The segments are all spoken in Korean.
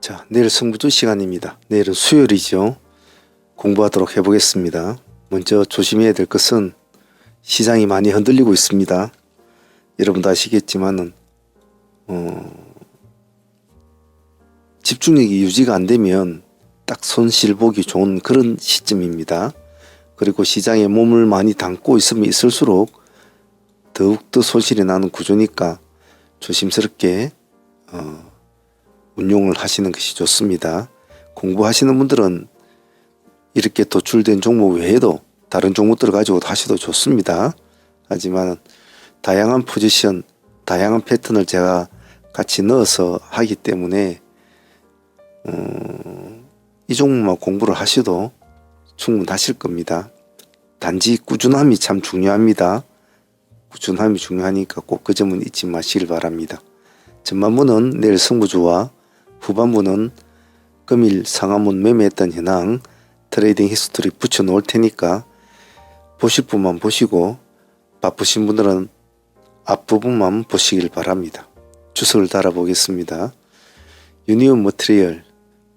자, 내일 승부조 시간입니다. 내일은 수요일이죠. 공부하도록 해보겠습니다. 먼저 조심해야 될 것은 시장이 많이 흔들리고 있습니다. 여러분도 아시겠지만은 집중력이 유지가 안 되면 딱 손실 보기 좋은 그런 시점입니다. 그리고 시장에 몸을 많이 담고 있으면 있을수록 더욱더 손실이 나는 구조니까 조심스럽게 운용을 하시는 것이 좋습니다. 공부하시는 분들은 이렇게 도출된 종목 외에도 다른 종목들을 가지고도 하셔도 좋습니다. 하지만 다양한 포지션, 다양한 패턴을 제가 같이 넣어서 하기 때문에 이 종목만 공부를 하셔도 충분하실 겁니다. 단지 꾸준함이 참 중요합니다. 꾸준함이 중요하니까 꼭 그 점은 잊지 마시길 바랍니다. 전반부는 내일 승부주와 후반부는 금일 상한문 매매했던 현황 트레이딩 히스토리 붙여 놓을 테니까 보실 분만 보시고 바쁘신 분들은 앞부분만 보시길 바랍니다. 주석을 달아보겠습니다. 유니온 머티리얼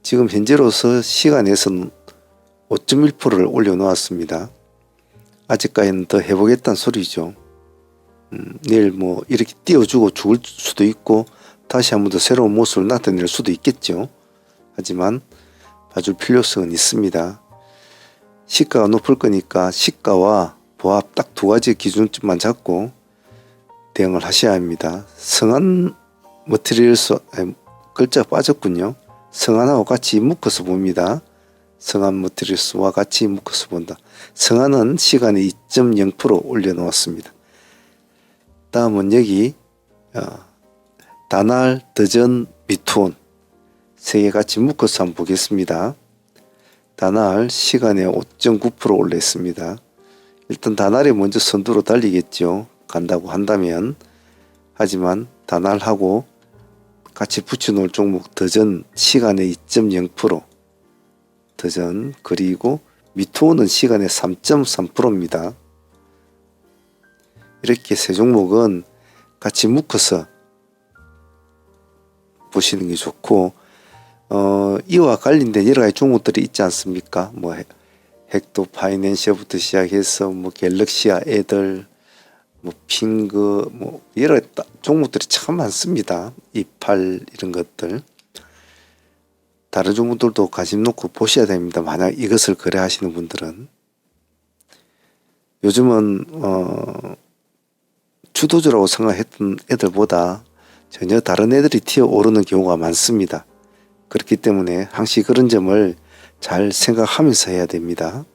지금 현재로서 시간에서는 5.1%를 올려놓았습니다. 아직까지는 더 해보겠다는 소리죠. 내일 뭐 이렇게 띄워주고 죽을 수도 있고 다시 한 번 더 새로운 모습을 나타낼 수도 있겠죠. 하지만 봐줄 필요성은 있습니다. 시가가 높을 거니까 시가와 보합 딱 두 가지 기준점만 잡고 대응을 하셔야 합니다. 성한 머티리얼스 글자가 빠졌군요. 성한하고 같이 묶어서 봅니다. 성한 머티리얼스와 같이 묶어서 본다. 성한은 시간에 2.0% 올려놓았습니다. 다음은 여기 다날, 더전, 미투온 세 개 같이 묶어서 한번 보겠습니다. 다날 시간에 5.9% 올렸습니다. 일단 다날이 먼저 선두로 달리겠죠. 간다고 한다면. 하지만 다날하고 같이 붙여놓을 종목 더전 시간에 2.0% 더전 그리고 미투온은 시간에 3.3%입니다. 이렇게 세 종목은 같이 묶어서 보시는 게 좋고 이와 관련된 여러 가지 종목들이 있지 않습니까? 뭐 헥도 파이낸셜부터 시작해서 뭐 갤럭시아 애들 뭐 핑그 뭐 여러 종목들이 참 많습니다. 이팔 이런 것들 다른 종목들도 관심 놓고 보셔야 됩니다. 만약 이것을 거래하시는 분들은 요즘은 주도주라고 생각했던 애들보다 전혀 다른 애들이 튀어오르는 경우가 많습니다. 그렇기 때문에 항시 그런 점을 잘 생각하면서 해야 됩니다.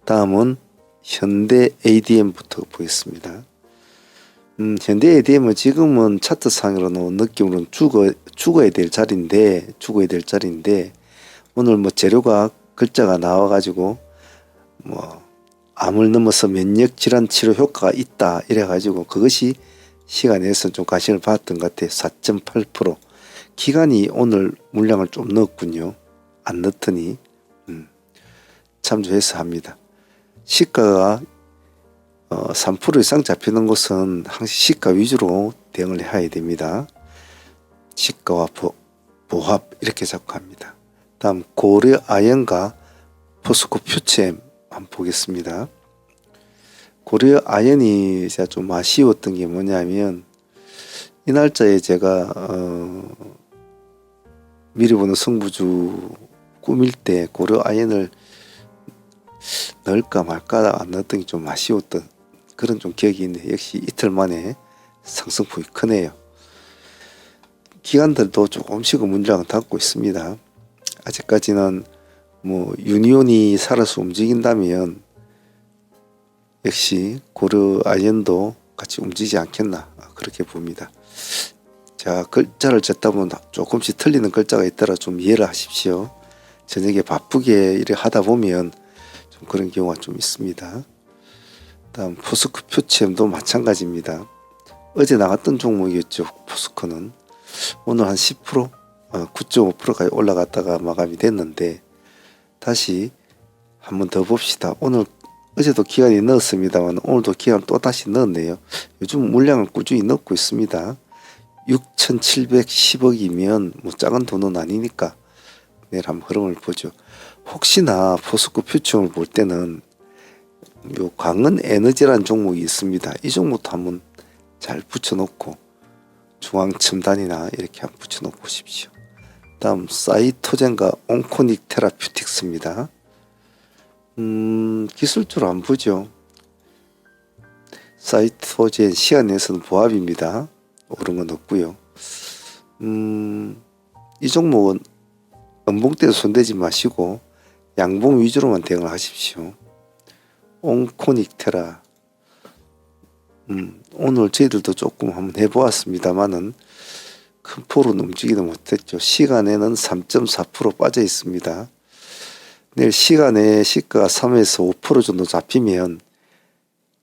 다음은 현대 ADM부터 보겠습니다. 현대 ADM은 지금은 차트상으로는 느낌으로는 죽어야 될 자리인데 오늘 뭐 재료가 글자가 나와가지고 뭐 암을 넘어서 면역 질환 치료 효과가 있다 이래가지고 그것이 시간에서 좀 관심을 받았던 것 같아요. 4.8% 기간이 오늘 물량을 좀 넣었군요. 안 넣더니 참조해서 합니다. 시가가 3% 이상 잡히는 곳은 항시 시가 위주로 대응을 해야 됩니다. 시가와 보합 이렇게 잡고 합니다. 다음 고려 아연과 포스코 퓨처엠 한번 보겠습니다. 고려 아연이 제가 좀 아쉬웠던 게 뭐냐면 이 날짜에 제가 미리 보는 승부주 꾸밀 때 고려 아연을 넣을까 말까 안 넣었던 게 좀 아쉬웠던 그런 좀 기억이 있는데 역시 이틀 만에 상승폭이 크네요. 기관들도 조금씩은 문장을 닫고 있습니다. 아직까지는 뭐 유니온이 살아서 움직인다면 역시 고려 아연도 같이 움직이지 않겠나 그렇게 봅니다. 자, 글자를 쳤다 보면 조금씩 틀리는 글자가 있더라 좀 이해를 하십시오. 저녁에 바쁘게 일을 하다 보면 좀 그런 경우가 좀 있습니다. 다음 포스코 퓨처엠도 마찬가지입니다. 어제 나갔던 종목이었죠. 포스코는 오늘 한 10%, 9.5%까지 올라갔다가 마감이 됐는데 다시 한번 더 봅시다. 어제도 기간이 넣었습니다만 오늘도 기간 또 다시 넣었네요. 요즘 물량을 꾸준히 넣고 있습니다. 6,710억이면 뭐 작은 돈은 아니니까 내일 한번 흐름을 보죠. 혹시나 포스코 퓨처를 볼 때는 요 광은 에너지라는 종목이 있습니다. 이 종목도 한번 잘 붙여놓고 중앙 첨단이나 이렇게 한번 붙여놓고 보십시오. 다음 사이토젠과 온코닉 테라퓨틱스입니다. 기술적으로 한번 보죠. 사이토젠 시간에서는 보합입니다. 오른 건 없고요. 이 종목은 음봉대도 손대지 마시고 양봉 위주로만 대응을 하십시오. 온코닉 테라 오늘 저희들도 조금 한번 해보았습니다만은 큰 폭으로 움직이지 못했죠. 시간에는 3.4% 빠져 있습니다. 내일 시간에 시가가 3에서 5% 정도 잡히면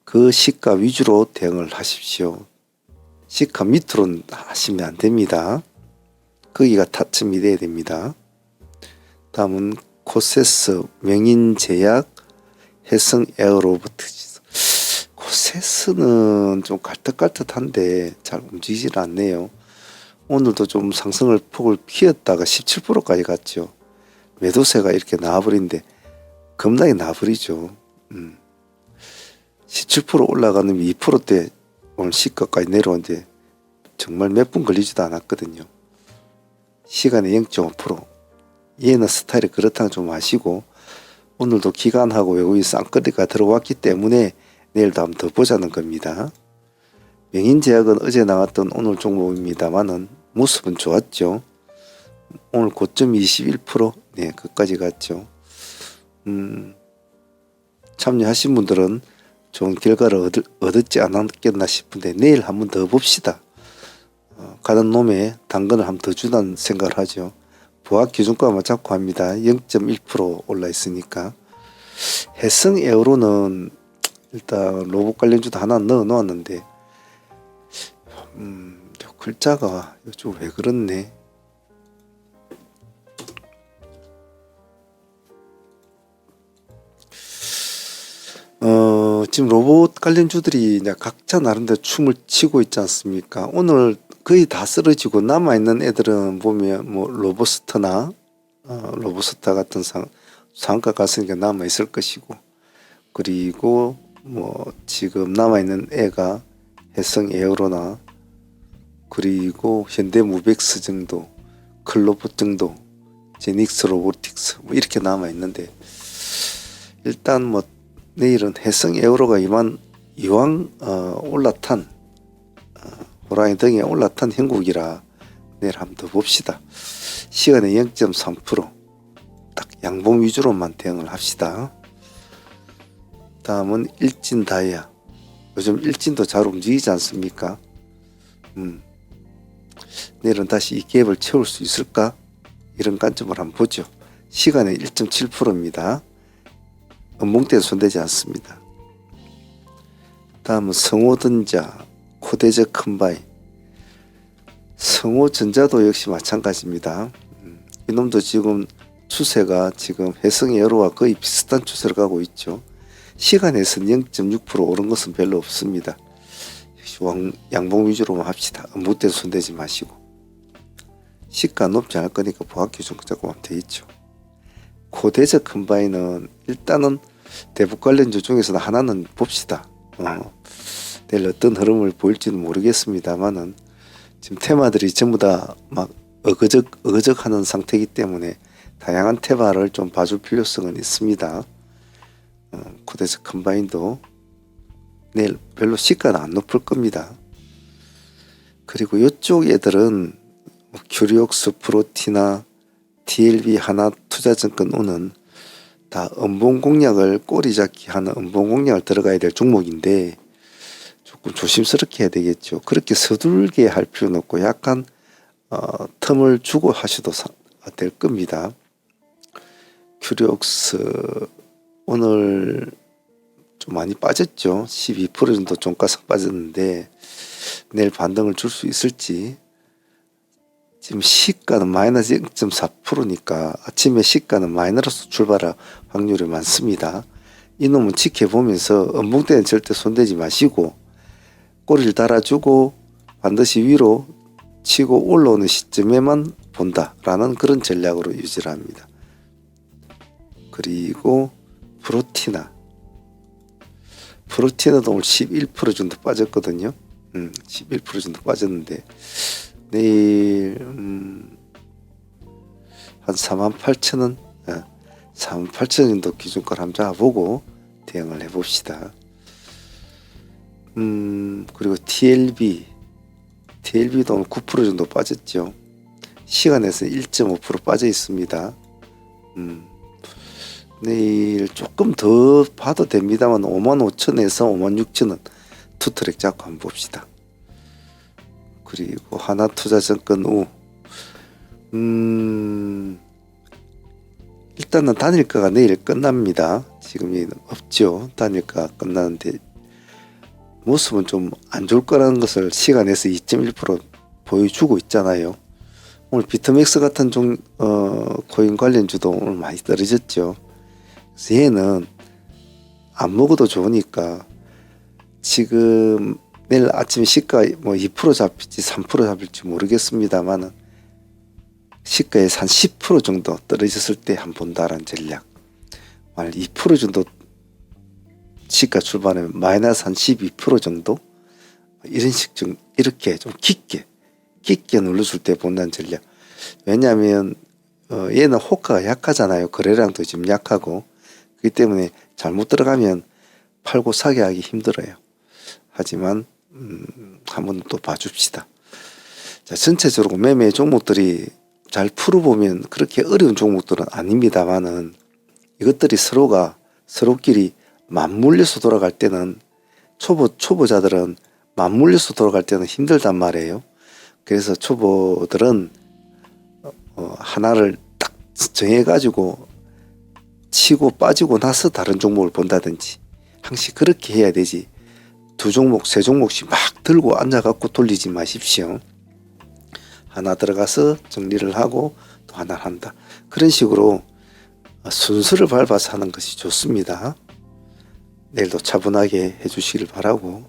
그 시가 위주로 대응을 하십시오. 시가 밑으로는 하시면 안 됩니다. 거기가 타점이 돼야 됩니다. 다음은 코세스, 명인제약, 해성에어로보틱스. 코세스는 좀 갈듯갈듯한데 잘 움직이질 않네요. 오늘도 좀 상승을 폭을 피했다가 17%까지 갔죠. 매도세가 이렇게 나와버린데 겁나게 나와버리죠. 17% 올라가는 2%대 오늘 시가까지 내려오는데 정말 몇 분 걸리지도 않았거든요. 시간에 0.5%. 얘는 스타일이 그렇다는 좀 아시고 오늘도 기관하고 외국인 쌍끌이가 들어왔기 때문에 내일도 한번 더 보자는 겁니다. 명인제약은 어제 나왔던 오늘 종목입니다만은 모습은 좋았죠. 오늘 고점 21%, 네, 그까지 갔죠. 참여하신 분들은 좋은 결과를 얻었지 않았겠나 싶은데 내일 한번 더 봅시다. 가는 놈에 당근을 한번 더 주다는 생각을 하죠. 부합 기준가만 잡고 합니다. 0.1% 올라 있으니까. 해성에어로는 일단 로봇 관련주도 하나 넣어 놓았는데 글자가 요즘 왜 그렇네. 지금 로봇 관련주들이 이제 각자 나름대로 춤을 추고 있지 않습니까? 오늘 거의 다 쓰러지고 남아있는 애들은 보면 뭐 로보스터나 로보스터 같은 상가 갔으니까 남아있을 것이고, 그리고 뭐 지금 남아있는 애가 해성에어로나 그리고 현대무벡스 정도, 클로봇 정도, 제닉스 로보틱스 뭐 이렇게 남아있는데, 일단 뭐 내일은 해성에어로가 이왕 올라탄 호랑이 등에 올라탄 형국이라 내일 한번 더 봅시다. 시간에 0.3% 딱 양봉 위주로만 대응을 합시다. 다음은 일진다이아. 요즘 일진도 잘 움직이지 않습니까? 내일은 다시 이 갭을 채울 수 있을까? 이런 관점을 한번 보죠. 시간에 1.7%입니다. 음봉대는 손대지 않습니다. 다음은 성호전자, 코데저 컴바인. 성호전자도 역시 마찬가지입니다. 이놈도 지금 추세가 지금 해성에어로와 거의 비슷한 추세를 가고 있죠. 시간에서는 0.6% 오른 것은 별로 없습니다. 역시 양봉 위주로만 합시다. 음봉대는 손대지 마시고. 시가 높지 않을 거니까 보합기준 잡고 하면 되겠죠. 코데저 컴바인은 일단은 대북 관련주 중에서는 하나는 봅시다. 내일 어떤 흐름을 보일지는 모르겠습니다만은 지금 테마들이 전부 다 막 어거적 하는 상태이기 때문에 다양한 테마를 좀 봐줄 필요성은 있습니다. 코데저 컴바인도 내일 별로 시가는 안 높을 겁니다. 그리고 이쪽 애들은 큐리옥스 프로티나 DLB 하나투자증권 오는 다 음봉 공략을 꼬리 잡기 하는 음봉 공략을 들어가야 될 종목인데 조금 조심스럽게 해야 되겠죠. 그렇게 서둘게 할 필요는 없고 약간 틈을 주고 하셔도 될 겁니다. 큐리옥스 오늘 좀 많이 빠졌죠. 12% 정도 종가상 빠졌는데 내일 반등을 줄 수 있을지. 지금 시가는 마이너스 0.4%니까 아침에 시가는 마이너스 출발할 확률이 많습니다. 이놈은 지켜보면서 음봉대는 절대 손대지 마시고 꼬리를 달아주고 반드시 위로 치고 올라오는 시점에만 본다라는 그런 전략으로 유지를 합니다. 그리고 프로티나도 오늘 11% 정도 빠졌거든요. 11% 정도 빠졌는데 내일 한 48,000원 48,000원 정도 기준가를 한번 잡아보고 대응을 해봅시다. 그리고 TLB도 오늘 9% 정도 빠졌죠. 시간에서 1.5% 빠져 있습니다. 내일 조금 더 봐도 됩니다만 55,000에서 56,000원 투트랙 잡고 한번 봅시다. 그리고 하나투자증권 우 일단은 단일가가 내일 끝납니다. 지금 없죠. 단일가 끝나는데 모습은 좀 안 좋을 거라는 것을 시간에서 2.1% 보여주고 있잖아요. 오늘 비트맥스 같은 코인 관련주도 오늘 많이 떨어졌죠. 그래서 얘는 안 먹어도 좋으니까 지금 내일 아침 시가 뭐 2% 잡힐지 3% 잡힐지 모르겠습니다만은 시가에 한 10% 정도 떨어졌을 때 한 본다라는 전략. 만약 2% 정도 시가 출발하면 마이너스 한 12% 정도 이런 이렇게 좀 깊게 눌러줄 때 본다는 전략. 왜냐하면 얘는 호가가 약하잖아요. 거래량도 지금 약하고 그렇기 때문에 잘못 들어가면 팔고 사게 하기 힘들어요. 하지만 한번 또 봐줍시다. 자, 전체적으로 매매 종목들이 잘 풀어보면 그렇게 어려운 종목들은 아닙니다만은 이것들이 서로끼리 맞물려서 돌아갈 때는 초보자들은 맞물려서 돌아갈 때는 힘들단 말이에요. 그래서 초보들은 하나를 딱 정해가지고 치고 빠지고 나서 다른 종목을 본다든지 항상 그렇게 해야 되지 2종목 3종목씩 막 들고 앉아갖고 돌리지 마십시오. 하나 들어가서 정리를 하고 또 하나 한다. 그런 식으로 순서를 밟아서 하는 것이 좋습니다. 내일도 차분하게 해주시길 바라고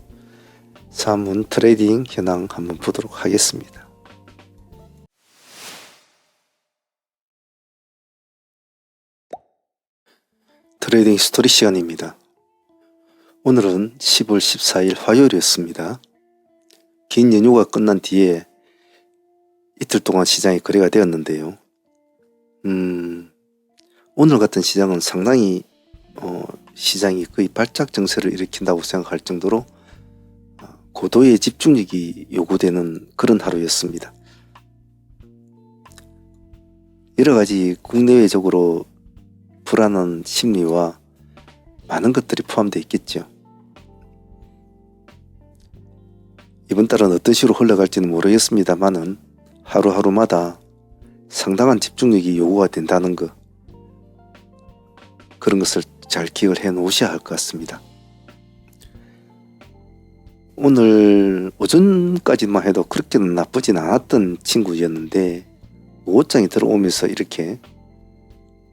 사문 트레이딩 현황 한번 보도록 하겠습니다. 트레이딩 스토리 시간입니다. 오늘은 10월 14일 화요일이었습니다. 긴 연휴가 끝난 뒤에 이틀 동안 시장이 거래가 되었는데요. 오늘 같은 시장은 상당히 시장이 거의 발작 증세를 일으킨다고 생각할 정도로 고도의 집중력이 요구되는 그런 하루였습니다. 여러 가지 국내외적으로 불안한 심리와 많은 것들이 포함되어 있겠죠. 이번 달은 어떤 식으로 흘러갈지는 모르겠습니다만은 하루하루마다 상당한 집중력이 요구가 된다는 것, 그런 것을 잘 기억을 해 놓으셔야 할 것 같습니다. 오늘 오전까지만 해도 그렇게는 나쁘진 않았던 친구였는데 오후장이 들어오면서 이렇게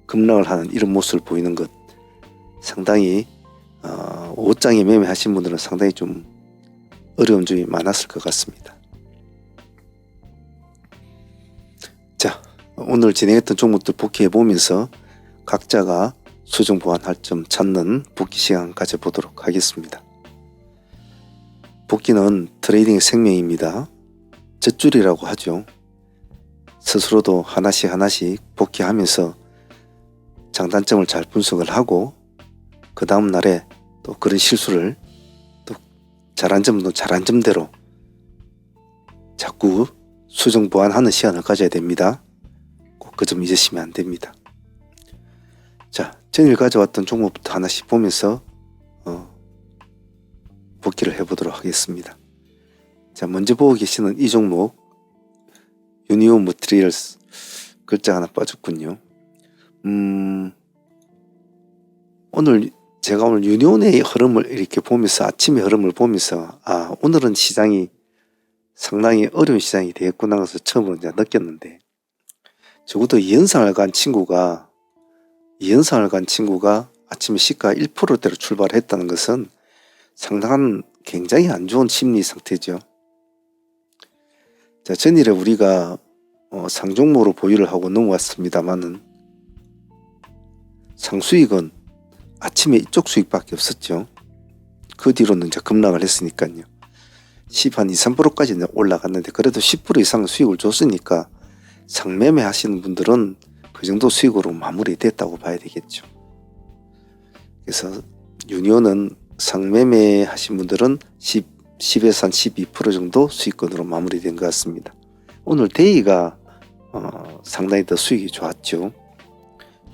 급락을 하는 이런 모습을 보이는 것, 상당히 오후장에 매매하신 분들은 상당히 좀 어려운 점이 많았을 것 같습니다. 자, 오늘 진행했던 종목들 복귀해 보면서 각자가 수정 보완할 점 찾는 복귀 시간 가져보도록 하겠습니다. 복귀는 트레이딩의 생명입니다. 젖줄이라고 하죠. 스스로도 하나씩 복귀하면서 장단점을 잘 분석을 하고 그 다음 날에 또 그런 실수를 또 잘한 점도 잘한 점대로 자꾸 수정 보완하는 시간을 가져야 됩니다. 꼭 그 점 잊으시면 안 됩니다. 자, 전일 가져왔던 종목부터 하나씩 보면서 복귀를 해보도록 하겠습니다. 자, 먼저 보고 계시는 이 종목 유니온 머티리얼스 글자 하나 빠졌군요. 오늘 제가 오늘 유니온의 흐름을 이렇게 보면서 아침의 흐름을 보면서 오늘은 시장이 상당히 어려운 시장이 되겠구나 해서 처음으로 이제 느꼈는데 적어도 2연상을 간 친구가 아침에 시가 1%대로 출발했다는 것은 상당한 굉장히 안 좋은 심리 상태죠. 자, 전일에 우리가 상종목으로 보유를 하고 넘어왔습니다만은 상수익은 아침에 이쪽 수익밖에 없었죠. 그 뒤로는 이제 급락을 했으니까요. 10한 2, 3%까지 올라갔는데 그래도 10% 이상 수익을 줬으니까 상매매 하시는 분들은 그 정도 수익으로 마무리됐다고 봐야 되겠죠. 그래서 유니온은 상매매 하신 분들은 10에서 한 12% 정도 수익권으로 마무리된 것 같습니다. 오늘 데이가 상당히 더 수익이 좋았죠.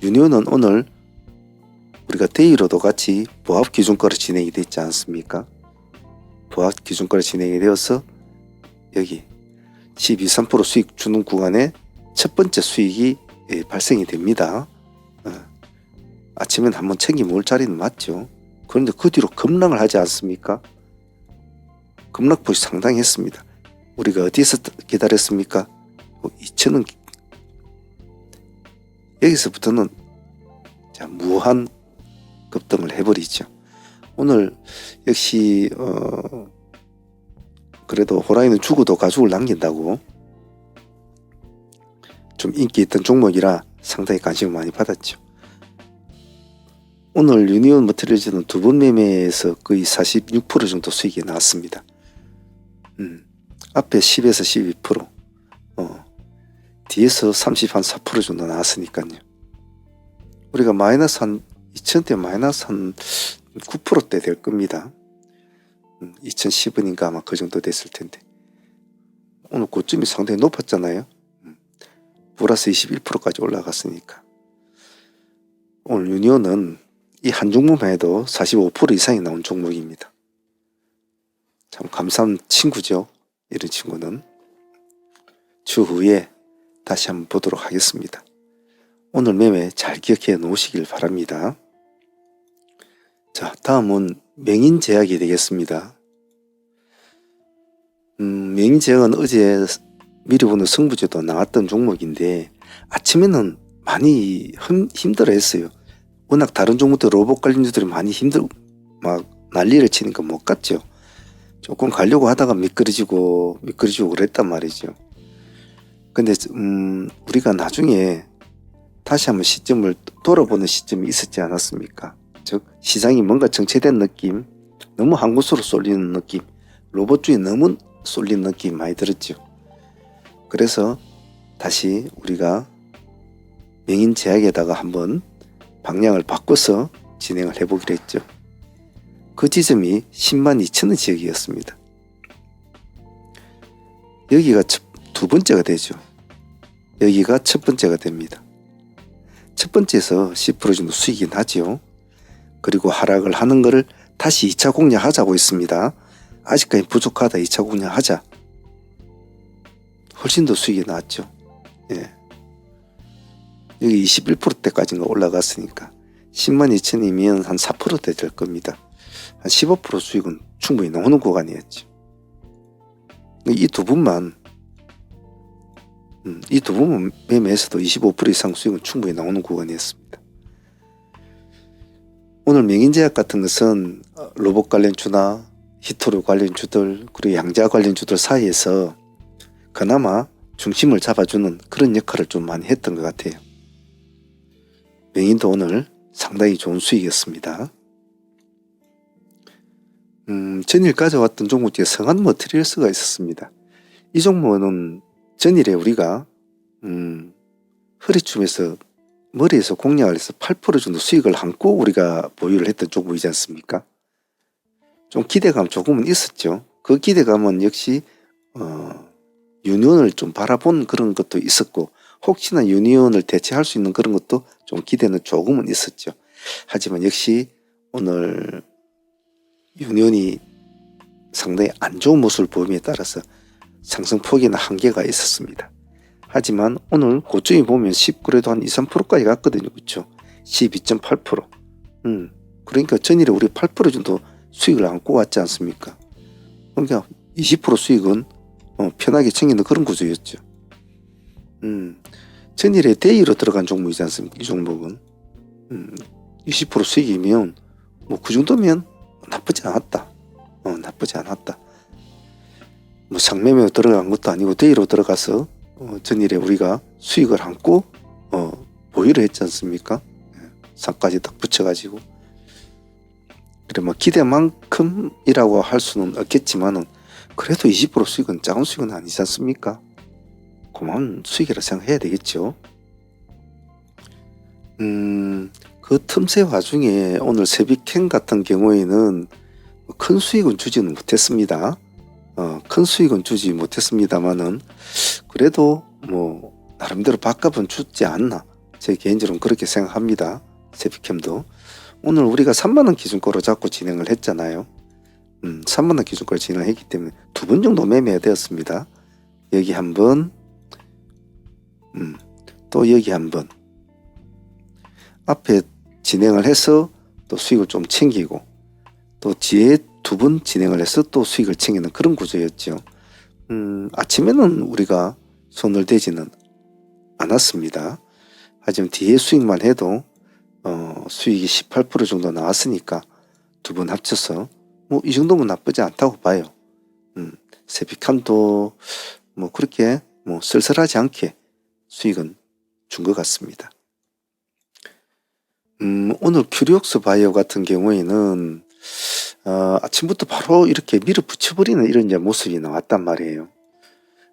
유니온은 오늘 우리가 데이로도 같이 보합 기준가로 진행이 됐지 않습니까? 보합 기준가로 진행이 되어서 여기 12, 3% 수익 주는 구간에 첫 번째 수익이 발생이 됩니다. 아침엔 한번 챙겨 먹을 자리는 맞죠. 그런데 그 뒤로 급락을 하지 않습니까? 급락폭이 상당히 했습니다. 우리가 어디에서 기다렸습니까? 2,000원. 여기서부터는 무한 급등을 해버리죠. 오늘 역시 그래도 호랑이는 죽어도 가죽을 남긴다고 좀 인기 있던 종목이라 상당히 관심을 많이 받았죠. 오늘 유니온 머티리얼즈는 두 번 매매에서 거의 46% 정도 수익이 나왔습니다. 앞에 10에서 12%, 뒤에서 30, 한 4% 정도 나왔으니까요. 우리가 마이너스 한 2000대 마이너스 한 9%대 될 겁니다. 2010원인가 아마 그 정도 됐을 텐데. 오늘 고점이 상당히 높았잖아요. 플러스 21%까지 올라갔으니까. 오늘 유니온은 이 한 종목만 해도 45% 이상이 나온 종목입니다. 참 감사한 친구죠. 이런 친구는. 추후에 다시 한번 보도록 하겠습니다. 오늘 매매 잘 기억해 놓으시길 바랍니다. 자, 다음은 명인제약이 되겠습니다. 명인제약은 어제 미리 보는 승부제도 나왔던 종목인데 아침에는 많이 힘들어 했어요. 워낙 다른 종목들 로봇 관련주들이 많이 막 난리를 치니까 못 갔죠. 조금 가려고 하다가 미끄러지고 그랬단 말이죠. 근데 우리가 나중에 다시 한번 시점을 돌아보는 시점이 있었지 않았습니까? 즉 시장이 뭔가 정체된 느낌, 너무 한 곳으로 쏠리는 느낌, 로봇주에 너무 쏠리는 느낌이 많이 들었죠. 그래서 다시 우리가 명인제약에다가 한번 방향을 바꿔서 진행을 해보기로 했죠. 그 지점이 102,000원 지역이었습니다. 여기가 두 번째가 되죠. 여기가 첫 번째가 됩니다. 첫 번째에서 10% 정도 수익이 나죠. 그리고 하락을 하는 것을 다시 2차 공략하자고 했습니다. 아직까지 부족하다. 2차 공략하자. 훨씬 더 수익이 나왔죠. 예. 여기 21%대까지가 올라갔으니까 102,000원이면 한 4%대 될 겁니다. 한 15% 수익은 충분히 나오는 구간이었죠. 이 두 분만 매매에서도 25% 이상 수익은 충분히 나오는 구간이었습니다. 오늘 명인제약 같은 것은 로봇 관련주나 히토류 관련주들 그리고 양자 관련주들 사이에서 그나마 중심을 잡아주는 그런 역할을 좀 많이 했던 것 같아요. 명인도 오늘 상당히 좋은 수익이었습니다. 전일 가져왔던 종목 중에 성한 머티리얼스가 있었습니다. 이 종목은 전일에 우리가 허리춤에서 머리에서 공략을 해서 8% 정도 수익을 안고 우리가 보유를 했던 종목이지 않습니까? 좀 기대감 조금은 있었죠. 그 기대감은 역시 유니온을 좀 바라본 그런 것도 있었고 혹시나 유니온을 대체할 수 있는 그런 것도 좀 기대는 조금은 있었죠. 하지만 역시 오늘 유니온이 상당히 안 좋은 모습을 보임에 따라서 상승폭에는 한계가 있었습니다. 하지만 오늘 고점이 보면 그래도 한 2, 3%까지 갔거든요. 그렇죠? 12.8%. 그러니까 전일에 우리 8% 정도 수익을 안고 왔지 않습니까? 그러니까 20% 수익은 편하게 챙기는 그런 구조였죠. 전일에 데이로 들어간 종목이지 않습니까? 이 종목은 20% 수익이면 뭐 그 정도면 나쁘지 않았다. 나쁘지 않았다. 뭐 상매매로 들어간 것도 아니고 데이로 들어가서 전일에 우리가 수익을 안고 보유를 했지 않습니까? 상까지 딱 붙여가지고. 그래 뭐 기대만큼이라고 할 수는 없겠지만은 그래도 20% 수익은 작은 수익은 아니지 않습니까? 고마운 수익이라 생각해야 되겠죠. 그 틈새 와중에 오늘 세비캔 같은 경우에는 큰 수익은 주지는 못했습니다. 큰 수익은 주지 못했습니다만은 그래도 뭐 나름대로 밥값은 주지 않나, 제 개인적으로는 그렇게 생각합니다. 세비캠도 오늘 우리가 3만원 기준가로 잡고 진행을 했잖아요. 3만원 기준가로 진행을 했기 때문에 2번 정도 매매가 되었습니다. 여기 한번, 또 여기 한번 앞에 진행을 해서 또 수익을 좀 챙기고 또 뒤에 2번 진행을 해서 또 수익을 챙기는 그런 구조였죠. 아침에는 우리가 손을 대지는 않았습니다. 하지만 뒤에 수익만 해도 수익이 18% 정도 나왔으니까 2번 합쳐서 뭐 이 정도면 나쁘지 않다고 봐요. 세비캄도 뭐 그렇게 뭐 쓸쓸하지 않게 수익은 준 것 같습니다. 오늘 큐리옥스 바이오 같은 경우에는 아침부터 바로 이렇게 밀어붙여버리는 이런 이제 모습이 나왔단 말이에요.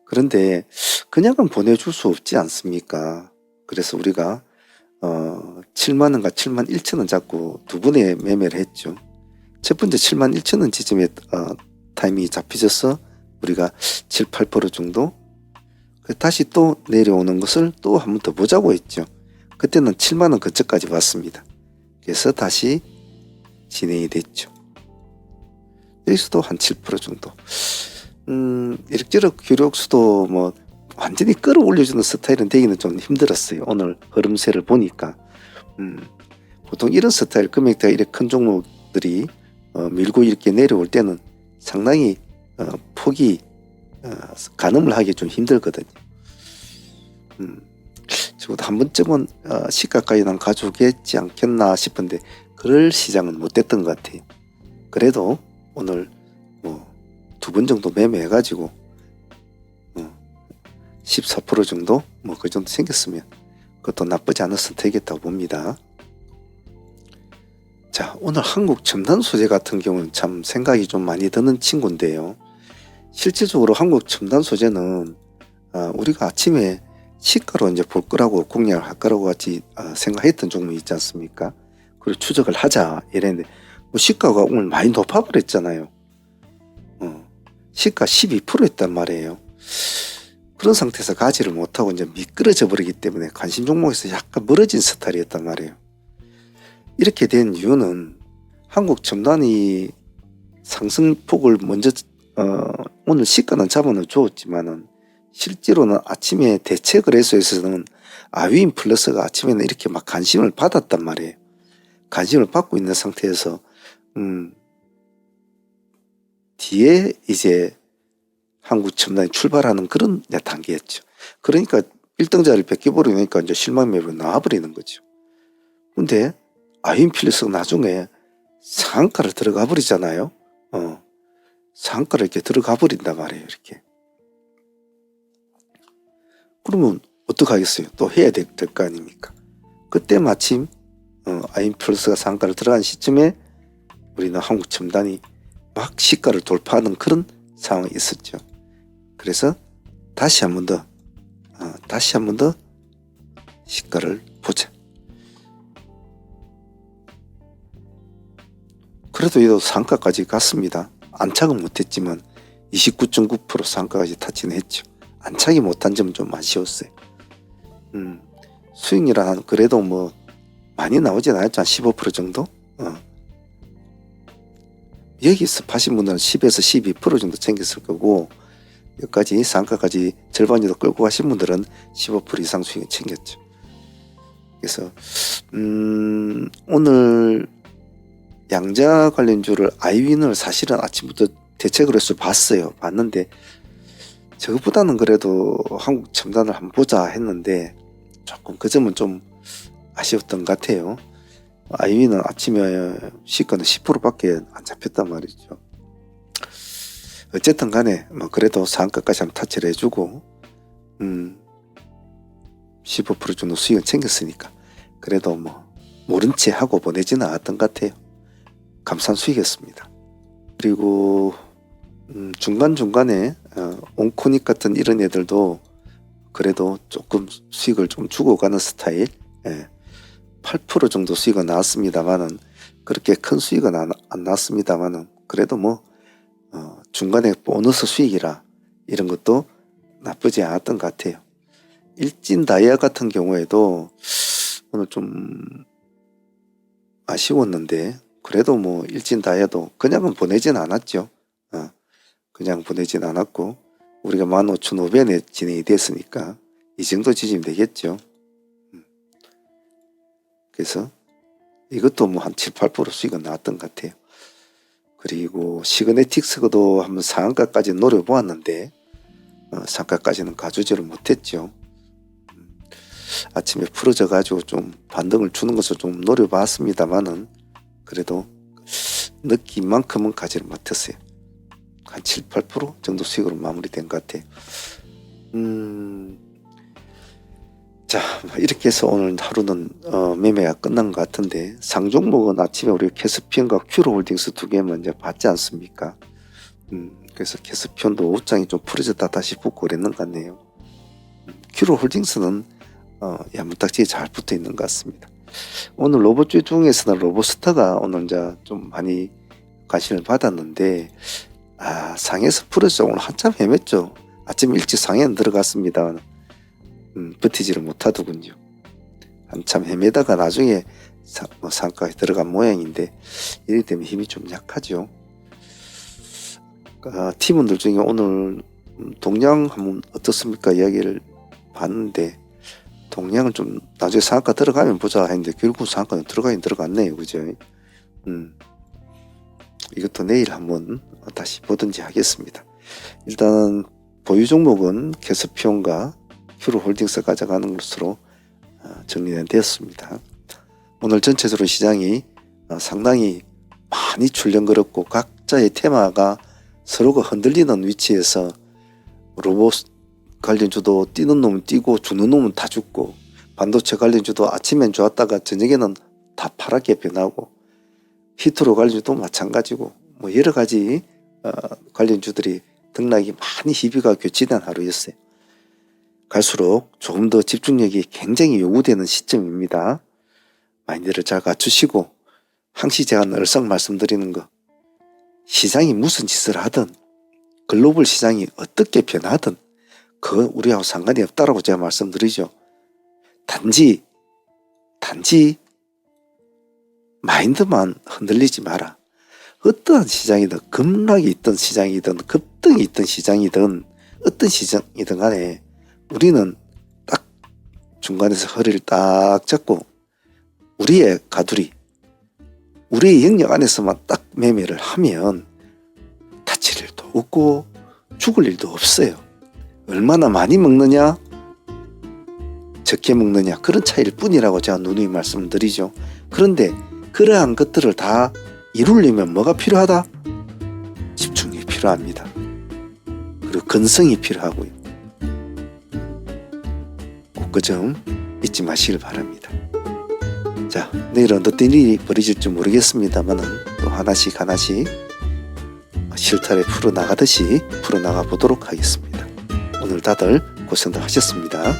그런데 그냥은 보내줄 수 없지 않습니까? 그래서 우리가 7만원과 7만 1천원 잡고 2번의 매매를 했죠. 첫 번째 7만 1천원 지점에 타이밍이 잡혀져서 우리가 7, 8% 정도 다시 또 내려오는 것을 또 한 번 더 보자고 했죠. 그때는 7만원 근처까지 왔습니다. 그래서 다시 진행이 됐죠. 여기서도 한 7% 정도. 이렇저렇 큐리옥스도 뭐 완전히 끌어올려주는 스타일은 되기는 좀 힘들었어요. 오늘 흐름세를 보니까. 보통 이런 스타일 금액대가 이렇게 큰 종목들이 밀고 이렇게 내려올 때는 상당히 폭이 가늠을 하기 좀 힘들거든요. 적어도 한 번쯤은 시가까지 난 가져오겠지 않겠나 싶은데 그럴 시장은 못 됐던 것 같아요. 그래도 오늘 뭐 2번 정도 매매해가지고 14% 정도 뭐 그 정도 생겼으면 그것도 나쁘지 않은 선택이었다고 봅니다. 자, 오늘 한국 첨단 소재 같은 경우는 참 생각이 좀 많이 드는 친구인데요. 실질적으로 한국 첨단 소재는 우리가 아침에 시가로 이제 볼 거라고 공략을 할 거라고 같이 생각했던 종목이 있지 않습니까? 그리고 추적을 하자 이랬는데 뭐 시가가 오늘 많이 높아버렸잖아요. 시가 12%였단 말이에요. 그런 상태에서 가지를 못하고 이제 미끄러져 버리기 때문에 관심 종목에서 약간 멀어진 스타일이었단 말이에요. 이렇게 된 이유는 한국 첨단이 상승폭을 먼저 오늘 시가는 잡아는 줬지만은 실제로는 아침에 대체 거래소에서는 아위인 플러스가 아침에는 이렇게 막 관심을 받았단 말이에요. 관심을 받고 있는 상태에서 뒤에 이제 한국 첨단이 출발하는 그런 단계였죠. 그러니까 1등자를 뺏겨버리니까 이제 실망 매로 나와버리는 거죠. 근데 아위인 플러스가 나중에 상한가를 들어가 버리잖아요. 상한가를 이렇게 들어가 버린단 말이에요. 이렇게. 그러면 어떡하겠어요? 또 해야 될 거 아닙니까? 그때 마침 아인 플러스가 상가를 들어간 시점에 우리는 한국 첨단이 막 시가를 돌파하는 그런 상황이 있었죠. 그래서 다시 한 번 더 시가를 보자. 그래도 얘도 상가까지 갔습니다. 안착은 못했지만 29.9% 상가까지 타치는 했죠. 안착이 못한 점은 좀 아쉬웠어요. 수익이란 그래도 뭐 많이 나오진 않았죠. 한 15% 정도? 여기서 파신 분들은 10에서 12% 정도 챙겼을 거고 여기까지 상가까지 절반 정도 끌고 가신 분들은 15% 이상 수익을 챙겼죠. 그래서 오늘 양자 관련주를 아이윈을 사실은 아침부터 대책을 해서 봤는데 저것보다는 그래도 한국 첨단을 한번 보자 했는데 조금 그 점은 좀 아쉬웠던 것 같아요. 아이윈은 아침에 시가는 10%밖에 안 잡혔단 말이죠. 어쨌든 간에 뭐 그래도 상한가까지 한번 타치를 해주고 15% 정도 수익은 챙겼으니까 그래도 뭐 모른 채 하고 보내지는 않았던 것 같아요. 감사한 수익이었습니다. 그리고 중간중간에 온코닉 같은 이런 애들도 그래도 조금 수익을 좀 주고 가는 스타일. 8% 정도 수익은 나왔습니다만은 그렇게 큰 수익은 안 나왔습니다만은 그래도 뭐 중간에 보너스 수익이라 이런 것도 나쁘지 않았던 것 같아요. 일진 다이아 같은 경우에도 오늘 좀 아쉬웠는데 그래도 뭐 일진 다이아도 그냥은 보내진 않았죠. 그냥 보내진 않았고 우리가 15,500원에 진행이 됐으니까 이 정도 지지면 되겠죠. 그래서 이것도 뭐 한 7, 8% 수익은 나왔던 것 같아요. 그리고 시그네틱스도 한번 상한가까지 노려보았는데 상한가까지는 가주지를 못했죠. 아침에 풀어져 가지고 좀 반등을 주는 것을 좀 노려봤습니다만은 그래도 느낀 만큼은 가지를 못했어요. 한 7, 8% 정도 수익으로 마무리된 것 같아요. 자, 이렇게 해서 오늘 하루는 매매가 끝난 것 같은데 상종목은 아침에 우리 캐스피언과 큐로홀딩스 두 개 먼저 봤지 않습니까? 그래서 캐스피언도 옷장이 좀 풀어졌다 다시 붙고 그랬는 것 같네요. 큐로홀딩스는 야무딱지게 잘 붙어 있는 것 같습니다. 오늘 로봇주 중에서는 로봇스타가 오늘 이제 좀 많이 관심을 받았는데 상에서 풀어져 오늘 한참 헤맸죠. 아침 일찍 상에는 들어갔습니다. 버티지를 못하더군요. 한참 헤매다가 나중에 상가에 들어간 모양인데 이렇게 되면 힘이 좀 약하죠. 팀원들 중에 오늘 동양 한번 어떻습니까 이야기를 봤는데 동양은 좀 나중에 상한가 들어가면 보자 했는데 결국 상한가는 들어가긴 들어갔네요. 그죠? 이것도 내일 한번 다시 보든지 하겠습니다. 일단 보유 종목은 캐스피온과 큐로홀딩스 가져가는 것으로 정리는 되었습니다. 오늘 전체적으로 시장이 상당히 많이 출렁거렸고 각자의 테마가 서로가 흔들리는 위치에서 로봇 관련주도 뛰는 놈은 뛰고 죽는 놈은 다 죽고 반도체 관련주도 아침엔 좋았다가 저녁에는 다 파랗게 변하고 히트로 관련주도 마찬가지고 뭐 여러 가지 관련주들이 등락이 많이 희비가 교치된 하루였어요. 갈수록 조금 더 집중력이 굉장히 요구되는 시점입니다. 마인드를 잘 갖추시고 항시 제가 늘상 말씀드리는 거 시장이 무슨 짓을 하든 글로벌 시장이 어떻게 변하든 그건 우리하고 상관이 없다라고 제가 말씀드리죠. 단지 마인드만 흔들리지 마라. 어떠한 시장이든 급락이 있던 시장이든 급등이 있던 시장이든 어떤 시장이든 간에 우리는 딱 중간에서 허리를 딱 잡고 우리의 가두리 우리의 영역 안에서만 딱 매매를 하면 다칠 일도 없고 죽을 일도 없어요. 얼마나 많이 먹느냐 적게 먹느냐 그런 차이일 뿐이라고 제가 누누이 말씀드리죠. 그런데 그러한 것들을 다 이루려면 뭐가 필요하다? 집중력이 필요합니다. 그리고 근성이 필요하고요. 꼭 그 점 잊지 마시길 바랍니다. 자, 내일은 어떤 일이 벌어질지 모르겠습니다만 또 하나씩 실타래 풀어나가듯이 풀어나가 보도록 하겠습니다. 오늘 다들 고생들 하셨습니다.